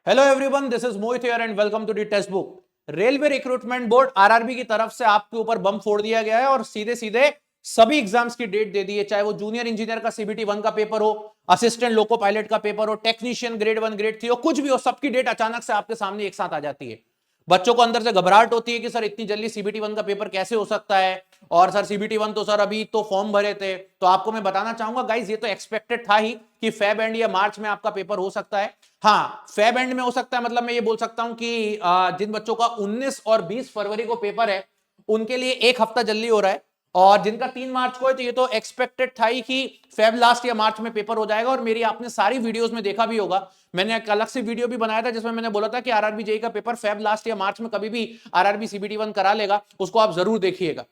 Hello everyone, this is Mohit here and welcome to the textbook. Railway recruitment board RRB की तरफ से आपके ऊपर बम फोड़ दिया गया है और सीधे सीधे सभी एग्जाम्स की डेट दे दी है, चाहे वो जूनियर इंजीनियर का सीबीटी 1 का पेपर हो, असिस्टेंट लोको पायलट का पेपर हो, टेक्नीशियन ग्रेड 1 ग्रेड 3 हो, कुछ भी हो, सबकी डेट अचानक से आपके सामने एक साथ आ जाती है। बच्चों को अंदर से घबराहट होती है कि सर इतनी जल्दी सीबीटी 1 का पेपर कैसे हो सकता है, और सर सीबीटी 1 तो सर अभी तो फॉर्म भरे थे। तो आपको मैं बताना चाहूंगा गाइज, ये तो एक्सपेक्टेड था ही कि फेब एंड या मार्च में आपका पेपर हो सकता है। हाँ, फेब एंड में हो सकता है, मतलब मैं ये बोल सकता हूं कि जिन बच्चों का 19 और 20 फरवरी को पेपर है उनके लिए एक हफ्ता जल्दी हो रहा है, और जिनका 3 मार्च को है तो ये तो एक्सपेक्टेड था ही कि फेब लास्ट या मार्च में पेपर हो जाएगा। और मेरी आपने सारी वीडियोस में देखा भी होगा, मैंने एक अलग से वीडियो भी बनाया था जिसमें मैंने बोला था कि आरआरबी जेई का पेपर फेब लास्ट या मार्च में कभी भी आरआरबी सीबीटी 1 करा लेगा, उसको आप जरूर देखिएगा।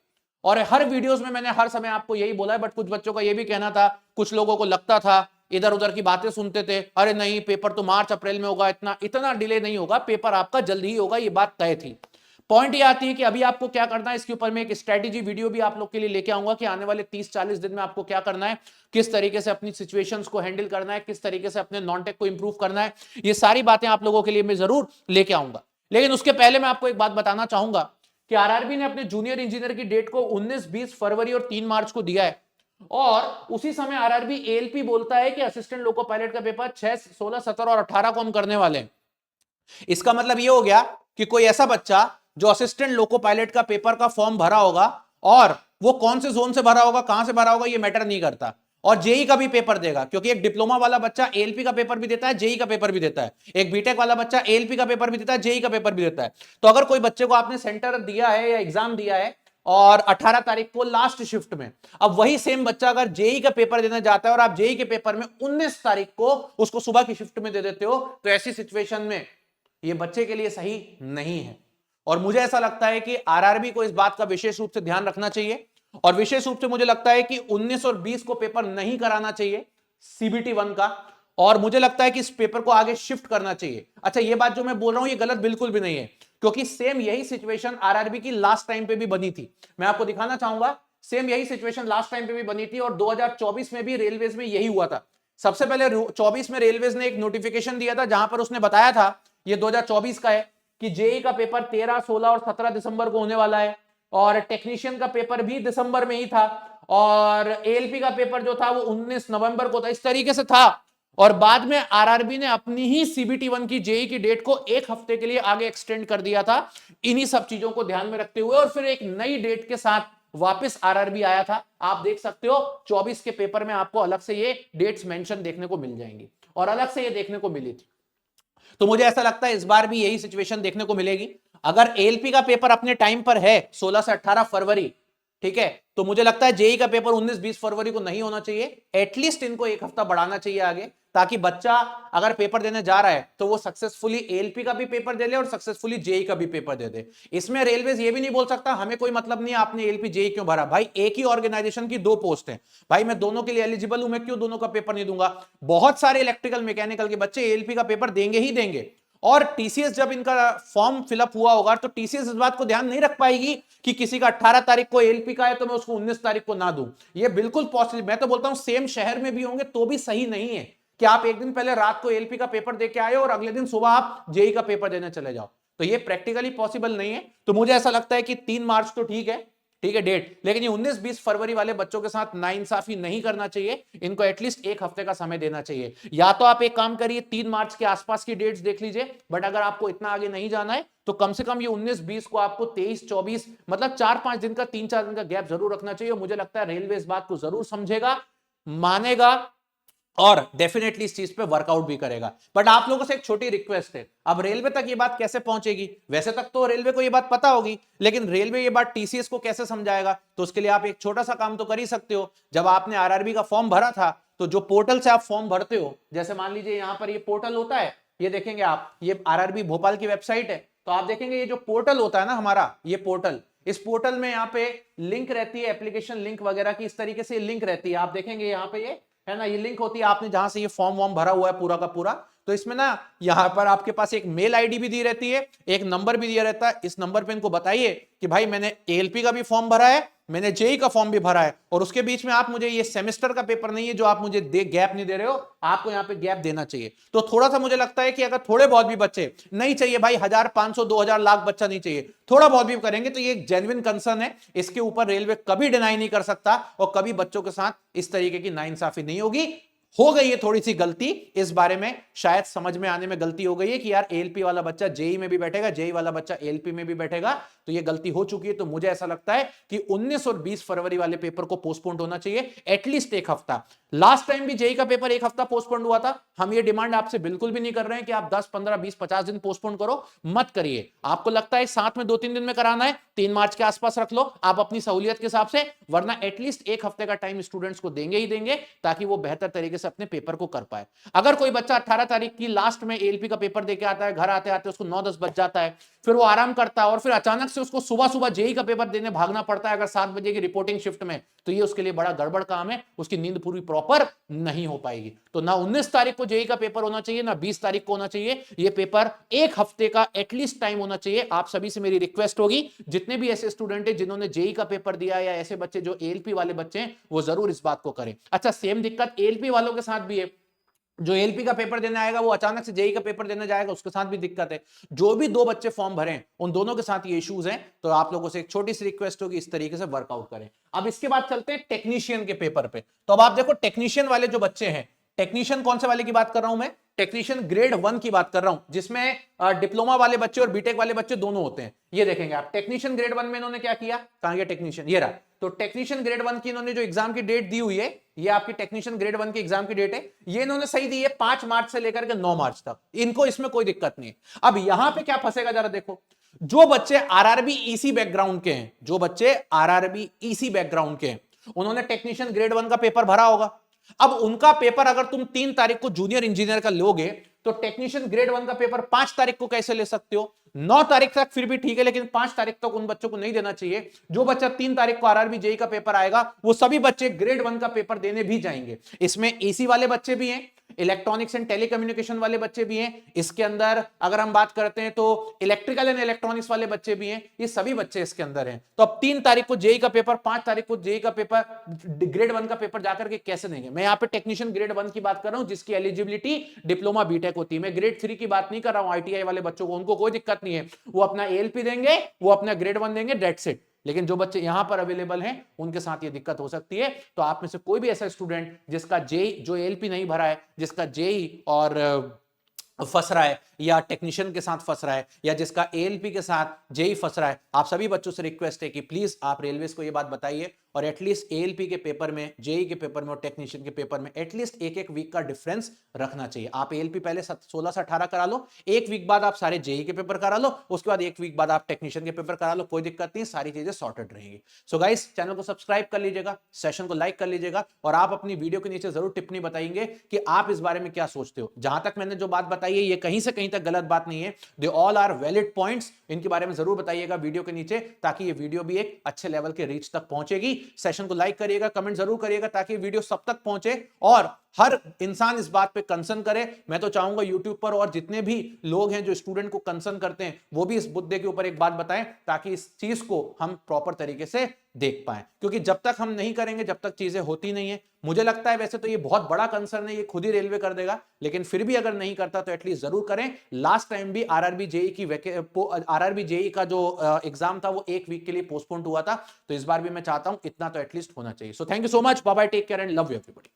और हर वीडियोस में मैंने हर समय आपको यही बोला है, बट कुछ बच्चों का यह भी कहना था, कुछ लोगों को लगता था, इधर उधर की बातें सुनते थे, अरे नहीं पेपर तो मार्च अप्रैल में होगा, इतना इतना डिले नहीं होगा, पेपर आपका जल्दी ही होगा, ये बात तय थी। पॉइंट ये आती है कि अभी आपको क्या करना है, इसके ऊपर मैं एक स्ट्रेटेजी वीडियो भी आप लोग के लिए लेके आऊंगा कि आने वाले 30-40 दिन में आपको क्या करना है, किस तरीके से अपनी सिचुएशंस को हैंडल करना है, किस तरीके से अपने नॉन टेक को इंप्रूव करना है, ये सारी बातें आप लोगों के लिए मैं जरूर लेके आऊंगा। लेकिन उसके पहले मैं आपको एक बात बताना चाहूंगा कि आरआरबी ने अपने जूनियर इंजीनियर की डेट को 19, 20 फरवरी और 3 मार्च को दिया है, और उसी समय आरआरबी एएलपी बोलता है कि असिस्टेंट लोको पायलट का पेपर 6, 16, 17 और 18 को हम करने वाले हैं। इसका मतलब यह हो गया कि कोई ऐसा बच्चा जो असिस्टेंट लोको पायलट का पेपर का फॉर्म भरा होगा, और वो कौन से जोन से भरा होगा, कहां से भरा होगा, ये मैटर नहीं करता, और जेई का भी पेपर देगा, क्योंकि एक डिप्लोमा वाला बच्चा एएलपी का पेपर भी देता है, जेई का पेपर भी देता है, एक बीटेक वाला बच्चा एएलपी का पेपर भी देता है, जेई का पेपर भी देता है। तो अगर कोई बच्चे को आपने सेंटर दिया है या एग्जाम दिया है और 18 तारीख को लास्ट शिफ्ट में, अब वही सेम बच्चा अगर जेई का पेपर देने जाता है और आप जेई के पेपर में 19 तारीख को उसको सुबह की शिफ्ट में दे देते हो, तो ऐसी सिचुएशन में ये बच्चे के लिए सही नहीं है। और मुझे ऐसा लगता है कि आरआरबी को इस बात का विशेष रूप से ध्यान रखना चाहिए, और विशेष रूप से मुझे लगता है कि 19 और 20 को पेपर नहीं कराना चाहिए सीबीटी 1 का, और मुझे लगता है कि इस पेपर को आगे शिफ्ट करना चाहिए। अच्छा, ये बात जो मैं बोल रहा हूं ये गलत बिल्कुल भी नहीं है, क्योंकि सेम यही सिचुएशन आरआरबी की लास्ट टाइम पे भी बनी थी। मैं आपको दिखाना चाहूंगा, सेम यही सिचुएशन लास्ट टाइम पे भी बनी थी, और 2024 में भी रेलवेज में यही हुआ था। सबसे पहले 24 में रेलवेज ने एक नोटिफिकेशन दिया था जहां पर उसने बताया था, ये 2024 का है, कि जेई का पेपर 13, 16 और 17 दिसंबर को होने वाला है, और टेक्नीशियन का पेपर भी दिसंबर में ही था, और एएलपी का पेपर जो था वो 19 नवंबर को था, इस तरीके से था। और बाद में आरआरबी ने अपनी ही सीबीटी 1 की जेई की डेट को एक हफ्ते के लिए आगे एक्सटेंड कर दिया था, इन्हीं सब चीजों को ध्यान में रखते हुए, और फिर एक नई डेट के साथ वापस आरआरबी आया था। आप देख सकते हो 24 के पेपर में आपको अलग से ये डेट्स मेंशन देखने को मिल जाएंगी, और अलग से ये देखने को मिली थी। तो मुझे ऐसा लगता है इस बार भी यही सिचुएशन देखने को मिलेगी। अगर एएलपी का पेपर अपने टाइम पर है 16 से 18 फरवरी, ठीक है, तो मुझे लगता है जेई का पेपर 19-20 फरवरी को नहीं होना चाहिए, एटलीस्ट इनको एक हफ्ता बढ़ाना चाहिए आगे, ताकि बच्चा अगर पेपर देने जा रहा है तो वो सक्सेसफुली एएलपी का भी पेपर दे ले और सक्सेसफुली जेई का भी पेपर दे दे। इसमें रेलवेज ये भी नहीं बोल सकता हमें कोई मतलब नहीं आपने एएलपी जेई क्यों भरा, भाई एक ही ऑर्गेनाइजेशन की 2 पोस्ट है, भाई मैं दोनों के लिए एलिजिबल हूं, मैं क्यों दोनों का पेपर नहीं दूंगा। बहुत सारे इलेक्ट्रिकल मैकेनिकल के बच्चे एएलपी का पेपर देंगे ही देंगे, और टीसीएस जब इनका फॉर्म फिलअप हुआ होगा तो टीसीएस इस बात को ध्यान नहीं रख पाएगी कि किसी का 18 तारीख को एएलपी का है तो मैं उसको 19 तारीख को ना दूं। ये बिल्कुल पॉसिबल, मैं तो बोलता हूं सेम शहर में भी होंगे तो भी सही नहीं है कि आप एक दिन पहले रात को एएलपी का पेपर दे के आए और अगले दिन सुबह आप जेई का पेपर देने चले जाओ, तो ये प्रैक्टिकली पॉसिबल नहीं है। तो मुझे ऐसा लगता है कि 3 मार्च तो ठीक है, ठीक है डेट, लेकिन ये 19-20 फरवरी वाले बच्चों के साथ नाइंसाफी नहीं करना चाहिए, इनको एटलीस्ट एक हफ्ते का समय देना चाहिए। या तो आप एक काम करिए 3 मार्च के आसपास की डेट्स देख लीजिए, बट अगर आपको इतना आगे नहीं जाना है तो कम से कम ये 19-20 को आपको 23-24 मतलब 4-5 दिन का 3-4 दिन का गैप जरूर रखना चाहिए। मुझे लगता है रेलवे इस बात को जरूर समझेगा, मानेगा, और डेफिनेटली इस चीज पे वर्कआउट भी करेगा। बट आप लोगों से एक छोटी रिक्वेस्ट है, अब रेलवे तक ये बात कैसे पहुंचेगी, वैसे तक तो रेलवे को ये बात पता होगी, लेकिन रेलवे ये बात टीसीएस को कैसे समझाएगा, तो उसके लिए आप एक छोटा सा काम तो कर ही सकते हो। जब आपने आरआरबी का फॉर्म भरा था तो जो पोर्टल से आप फॉर्म भरते हो, जैसे मान लीजिए यहां पर ये पोर्टल होता है, ये देखेंगे आप, ये आरआरबी भोपाल की वेबसाइट है, तो आप देखेंगे ये जो पोर्टल होता है ना हमारा, ये पोर्टल, इस पोर्टल में यहाँ पे लिंक रहती है, एप्लीकेशन लिंक वगैरह की, इस तरीके से लिंक रहती है, आप देखेंगे यहाँ पे ये है ना, ये लिंक होती है, आपने जहां से ये फॉर्म वॉर्म भरा हुआ है पूरा का पूरा, तो इसमें ना यहां पर आपके पास एक मेल आईडी भी दी रहती है, एक नंबर भी दिया रहता है। इस नंबर पे इनको बताइए कि भाई मैंने एएलपी का भी फॉर्म भरा है, मैंने जेई का फॉर्म भी भरा है, और उसके बीच में आप मुझे ये सेमेस्टर का पेपर नहीं है जो आप मुझे गैप नहीं दे रहे हो, आपको यहां पे गैप देना चाहिए। तो थोड़ा सा मुझे लगता है कि अगर थोड़े बहुत भी बच्चे नहीं चाहिए भाई, 1500 2000 लाख बच्चा नहीं चाहिए, थोड़ा बहुत भी करेंगे तो ये एक जेन्युइन कंसर्न है, इसके ऊपर रेलवे कभी डिनाई नहीं कर सकता और कभी बच्चों के साथ इस तरीके की नाइंसाफी नहीं होगी। हो गई है थोड़ी सी गलती इस बारे में, शायद समझ में आने में गलती हो गई है कि यार एएलपी वाला बच्चा जेई में भी बैठेगा, जेई वाला बच्चा एएलपी में भी बैठेगा, तो ये गलती हो चुकी है। तो मुझे ऐसा लगता है कि 19 और 20 फरवरी वाले पेपर को पोस्टपोन होना चाहिए एटलीस्ट एक हफ्ता। लास्ट टाइम भी जेई का पेपर एक हफ्ता पोस्टपोन हुआ था, हम ये डिमांड आपसे बिल्कुल भी नहीं कर रहे हैं कि आप 10 15 20 50 दिन पोस्टपोन करो, मत करिए। आपको लगता है साथ में 2-3 दिन में कराना है, 3 मार्च के आसपास रख लो आप अपनी सहूलियत के हिसाब से, वरना एटलीस्ट एक हफ्ते का टाइम स्टूडेंट्स को देंगे ही देंगे ताकि वो बेहतर तरीके से अपने पेपर को कर पाए। अगर कोई बच्चा 18 तारीख की लास्ट में एएलपी का पेपर देके आता है, घर आते आते उसको 9-10 बज जाता है, फिर वो आराम करता है और फिर अचानक से उसको सुबह सुबह जेई का पेपर देने भागना पड़ता है अगर 7 बजे की रिपोर्टिंग शिफ्ट में, तो ये उसके लिए बड़ा गड़बड़ काम है, उसकी नींद पूरी प्रॉपर नहीं हो पाएगी। तो ना 19 तारीख को जेई का पेपर होना चाहिए, ना 20 तारीख को होना चाहिए, ये पेपर एक हफ्ते का एटलीस्ट टाइम होना चाहिए। आप सभी से मेरी रिक्वेस्ट होगी, जितने भी ऐसे स्टूडेंट हैं जिन्होंने जेई का पेपर दिया या ऐसे बच्चे जो एएलपी वाले बच्चे हैं, वो जरूर इस बात को करें। अच्छा, सेम दिक्कत एएलपी वालों के साथ भी है, जो एलपी का पेपर देने आएगा वो अचानक से जेई का पेपर देने जाएगा, उसके साथ भी दिक्कत है। जो भी 2 बच्चे फॉर्म भरें उन दोनों के साथ ये इश्यूज हैं, तो आप लोगों से एक छोटी सी रिक्वेस्ट होगी, इस तरीके से वर्कआउट करें। अब इसके बाद चलते हैं टेक्नीशियन के पेपर पे। तो अब आप देखो टेक्नीशियन वाले जो बच्चे हैं, टेक्नीशियन कौन से वाले की बात कर रहा हूं मैं, टेक्नीशियन ग्रेड 1 की बात कर रहा हूं, जिसमें डिप्लोमा वाले बच्चे और बीटेक वाले बच्चे दोनों होते हैं। ये देखेंगे आप, टेक्नीशियन ग्रेड 1 में इन्होंने क्या किया, कहां गया टेक्नीशियन, ये रहा। तो टेक्नीशियन ग्रेड 1 की इन्होंने जो एग्जाम की डेट दी हुई है, ये आपकी टेक्नीशियन ग्रेड 1 की एग्जाम की डेट है, ये इन्होंने सही दी है 5 मार्च से लेकर के 9 मार्च तक, इनको इसमें कोई दिक्कत नहीं है। अब यहां पे क्या फंसेगा जरा देखो, जो बच्चे आरआरबी ईसी बैकग्राउंड के हैं, जो बच्चे आरआरबी ईसी बैकग्राउंड के हैं, उन्होंने टेक्नीशियन ग्रेड 1 का पेपर भरा होगा। अब उनका पेपर अगर तुम 3 तारीख को जूनियर इंजीनियर का लोगे, तो टेक्नीशियन ग्रेड 1 का पेपर 5 तारीख को कैसे ले सकते हो? 9 तारीख तक फिर भी ठीक है, लेकिन 5 तारीख तक उन बच्चों को नहीं देना चाहिए। जो बच्चा 3 तारीख को आरआरबी जेई का पेपर आएगा, वो सभी बच्चे ग्रेड 1 का पेपर देने भी जाएंगे। इसमें एसी वाले बच्चे भी हैं, इलेक्ट्रॉनिक्स एंड टेलीकम्युनिकेशन वाले बच्चे भी हैं, इसके अंदर अगर हम बात करते हैं तो इलेक्ट्रिकल एंड इलेक्ट्रॉनिक्स वाले बच्चे भी हैं, ये सभी बच्चे इसके अंदर हैं। तो अब 3 तारीख को जेई का पेपर, 5 तारीख को जेई का पेपर, ग्रेड 1 का पेपर जाकर के कैसे देंगे? मैं यहाँ पे टेक्नीशियन ग्रेड 1 की बात कर रहा हूं, जिसकी एलिजिबिलिटी डिप्लोमा बीटेक होती है। मैं ग्रेड 3 की बात नहीं कर रहा हूं, आईटीआई वाले बच्चों को, उनको कोई दिक्कत नहीं है, वो अपना एएलपी देंगे, वो अपना ग्रेड 1 देंगे, दैट्स इट। लेकिन जो बच्चे यहां पर अवेलेबल हैं, उनके साथ ये दिक्कत हो सकती है। तो आप में से कोई भी ऐसा स्टूडेंट जिसका जेई, जो एएलपी नहीं भरा है, जिसका जेई और फंस रहा है, या टेक्नीशियन के साथ फंस रहा है, या जिसका एएलपी के साथ जेई फंस रहा है, आप सभी बच्चों से रिक्वेस्ट है कि प्लीज आप रेलवेज को ये बात बताइए, और एटलीस्ट एएलपी के पेपर में, जेई के पेपर में और टेक्नीशियन के पेपर में एटलीस्ट एक वीक का डिफरेंस रखना चाहिए। आप एएलपी पहले 16 से 18 करा लो, एक वीक बाद आप सारे जेई के पेपर करा लो, उसके बाद एक वीक बाद आप टेक्नीशियन के पेपर करा लो, कोई दिक्कत नहीं, सारी चीजें सॉर्टेड रहेंगी। सो गाइस, चैनल को सब्सक्राइब कर लीजिएगा, सेशन को लाइक कर लीजिएगा, और आप अपनी वीडियो के नीचे जरूर टिप्पणी बताएंगे कि आप इस बारे में क्या सोचते हो। जहां तक मैंने जो बात बताई है, ये कहीं से कहीं तक गलत बात नहीं है, they all are valid points. इनके बारे में जरूर बताइएगा वीडियो के नीचे, ताकि ये वीडियो भी एक अच्छे लेवल के रीच तक पहुंचेगी। सेशन को लाइक करिएगा, कमेंट जरूर करिएगा, ताकि वीडियो सब तक पहुंचे और हर इंसान इस बात पे कंसर्न करे। मैं तो चाहूंगा यूट्यूब पर और जितने भी लोग हैं जो स्टूडेंट को कंसर्न करते हैं, वो भी इस मुद्दे के ऊपर एक बात बताएं, ताकि इस चीज को हम प्रॉपर तरीके से देख पाएं। क्योंकि जब तक हम नहीं करेंगे, जब तक चीजें होती नहीं है, मुझे लगता है वैसे तो ये बहुत बड़ा कंसर्न है, ये खुद ही रेलवे कर देगा, लेकिन फिर भी अगर नहीं करता तो एटलीस्ट जरूर करें। लास्ट टाइम भी आरआरबी जेई का जो एग्जाम था, वो एक वीक के लिए पोस्टपोन हुआ था, तो इस बार भी मैं चाहता हूं इतना तो एटलीस्ट होना चाहिए। So thank you so much, bye bye, take care and love you everybody.